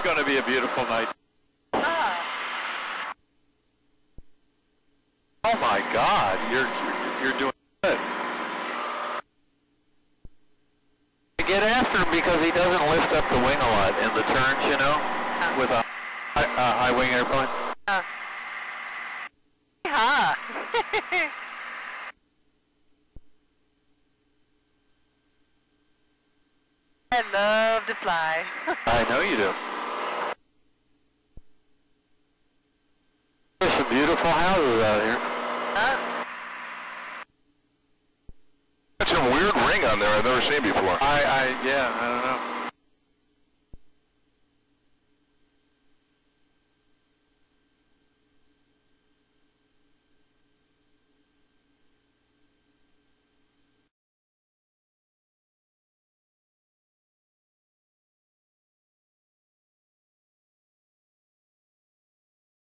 going to be a beautiful night. Ah. Oh my God, you're doing good. Get after him because he doesn't lift up the wing a lot in the turns, you know, with a high wing airplane. Ha. I love to fly. I know you do. There's some beautiful houses out here. That's some weird ring on there I've never seen before. Yeah, I don't know.